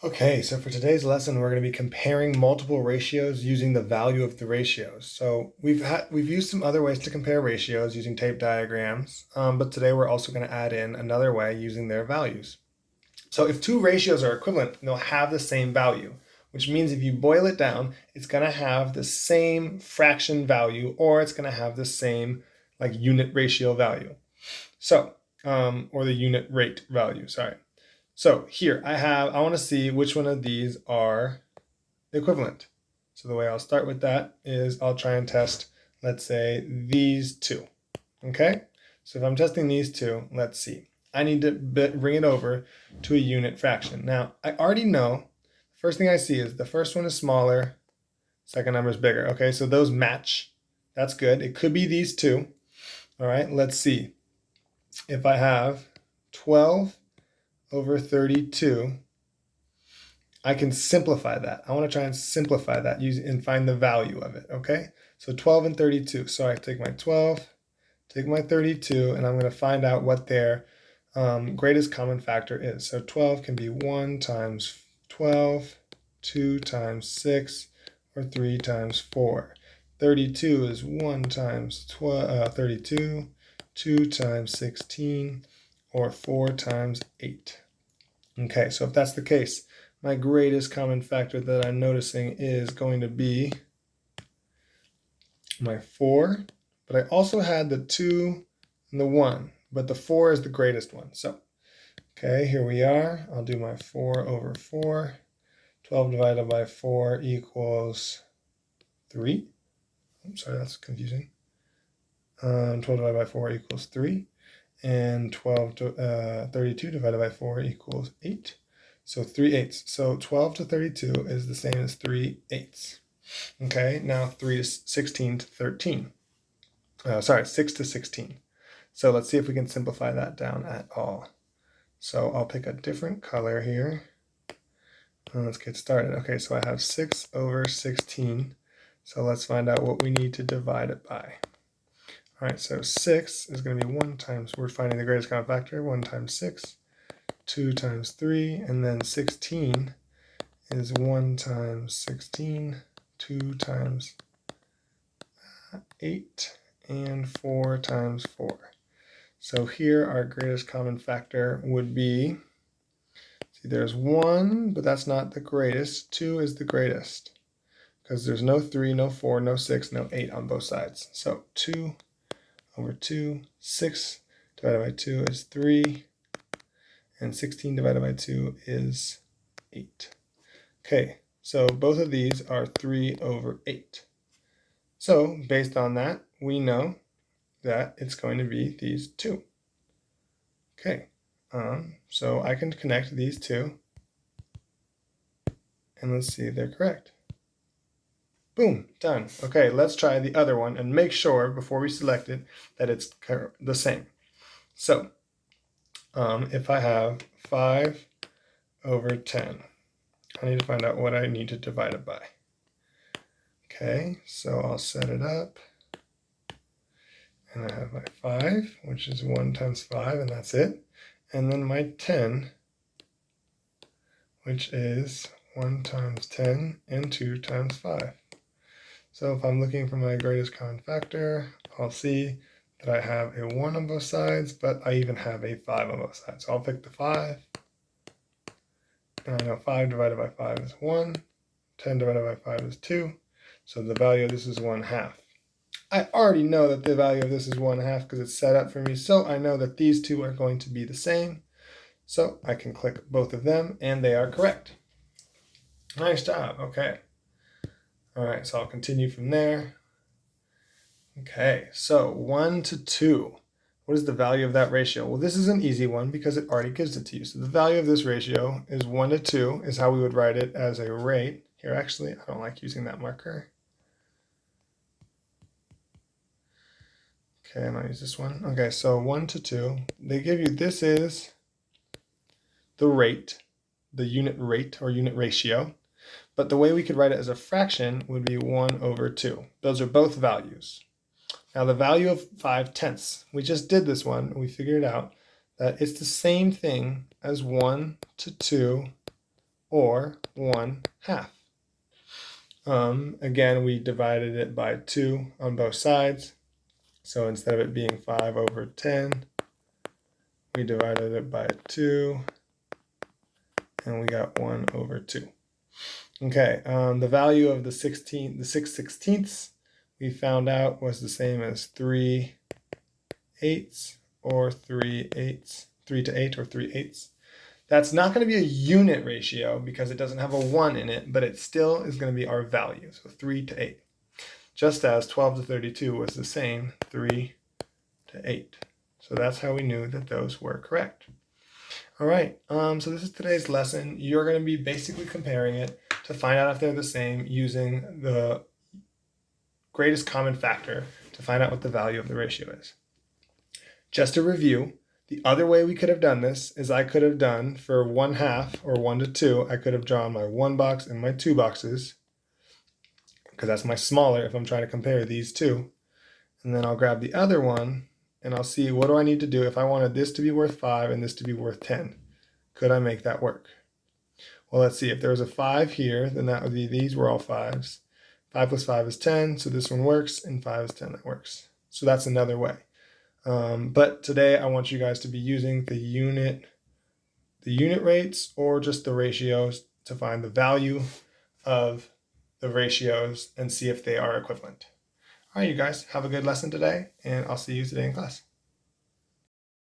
Okay, so for today's lesson, we're going to be comparing multiple ratios using the value of the ratios. So we've used some other ways to compare ratios using tape diagrams, but today we're also going to add in another way using their values. So if two ratios are equivalent, they'll have the same value, which means if you boil it down, it's going to have the same fraction value, or it's going to have the same like unit ratio value. So, or the unit rate value, sorry. So here I want to see which one of these are equivalent. So the way I'll start with that is I'll try and test, let's say, these two. Okay? So if I'm testing these two, let's see. I need to bring it over to a unit fraction. Now, I already know, first thing I see is the first one is smaller, second number is bigger. Okay, so those match. That's good. It could be these two. All right, let's see. If I have 12 over 32, I can simplify that. I want to try and simplify that and find the value of it, okay? So 12 and 32. So I take my 12, take my 32, and I'm going to find out what their greatest common factor is. So 12 can be 1 times 12, 2 times 6, or 3 times 4. 32 is 1 times 32, 2 times 16, or 4 times 8. Okay, so if that's the case, my greatest common factor that I'm noticing is going to be my 4, but I also had the 2 and the 1, but the 4 is the greatest one. So, okay, here we are. I'll do my 4 over 4. 12 divided by 4 equals 3. I'm sorry, that's confusing. 12 divided by 4 equals 3. And 32 divided by 4 equals 8. So 3/8. So 12 to 32 is the same as 3/8. Okay, now 16 to 13. Sorry, 6 to 16. So let's see if we can simplify that down at all. So I'll pick a different color here. And let's get started. Okay, so I have 6 over 16. So let's find out what we need to divide it by. All right, so 6 is going to be 1 times, we're finding the greatest common factor, 1 times 6, 2 times 3, and then 16 is 1 times 16, 2 times 8, and 4 times 4. So here our greatest common factor would be, see there's 1, but that's not the greatest. 2 is the greatest because there's no 3, no 4, no 6, no 8 on both sides. So 2 over 2, 6 divided by 2 is 3, and 16 divided by 2 is 8. Okay, so both of these are 3 over 8. So based on that, we know that it's going to be these two. Okay, so I can connect these two, and let's see if they're correct. Boom, done. Okay, let's try the other one and make sure before we select it that it's the same. So if I have 5 over 10, I need to find out what I need to divide it by. Okay, so I'll set it up. And I have my 5, which is 1 times 5, and that's it. And then my 10, which is 1 times 10 and 2 times 5. So if I'm looking for my greatest common factor, I'll see that I have a 1 on both sides, but I even have a 5 on both sides. So I'll pick the 5. And I know 5 divided by 5 is 1. 10 divided by 5 is 2. So the value of this is 1/2. I already know that the value of this is 1/2 because it's set up for me. So I know that these two are going to be the same. So I can click both of them and they are correct. Nice job. Okay. All right, so I'll continue from there. Okay, so 1 to 2. What is the value of that ratio? Well, this is an easy one because it already gives it to you. So the value of this ratio is 1 to 2 is how we would write it as a rate. Here, actually, I don't like using that marker. Okay, I'm going to use this one. Okay, so 1 to 2. They give you, this is the rate, the unit rate or unit ratio. But the way we could write it as a fraction would be 1 over 2. Those are both values. Now the value of 5/10, we just did this one, and we figured out that it's the same thing as 1 to 2 or 1/2. Again, we divided it by 2 on both sides. So instead of it being 5/10, we divided it by 2, and we got 1/2. Okay, the value of the 6/16 we found out was the same as 3/8 or 3/8, 3/8 or 3/8. That's not going to be a unit ratio because it doesn't have a 1 in it, but it still is going to be our value, so 3/8. Just as 12/32 was the same, 3/8. So that's how we knew that those were correct. All right, so this is today's lesson. You're going to be basically comparing it to find out if they're the same using the greatest common factor to find out what the value of the ratio is. Just to review, the other way we could have done this is I could have done for 1/2 or 1/2, I could have drawn my 1 box and my 2 boxes, because that's my smaller if I'm trying to compare these two. And then I'll grab the other one and I'll see what do I need to do if I wanted this to be worth 5 and this to be worth 10. Could I make that work? Well, let's see. If there was a 5 here, then that would be these were all 5s. 5 plus 5 is 10, so this one works, and 5 is 10, that works. So that's another way. But today I want you guys to be using the unit rates or just the ratios to find the value of the ratios and see if they are equivalent. All right, you guys, have a good lesson today, and I'll see you today in class.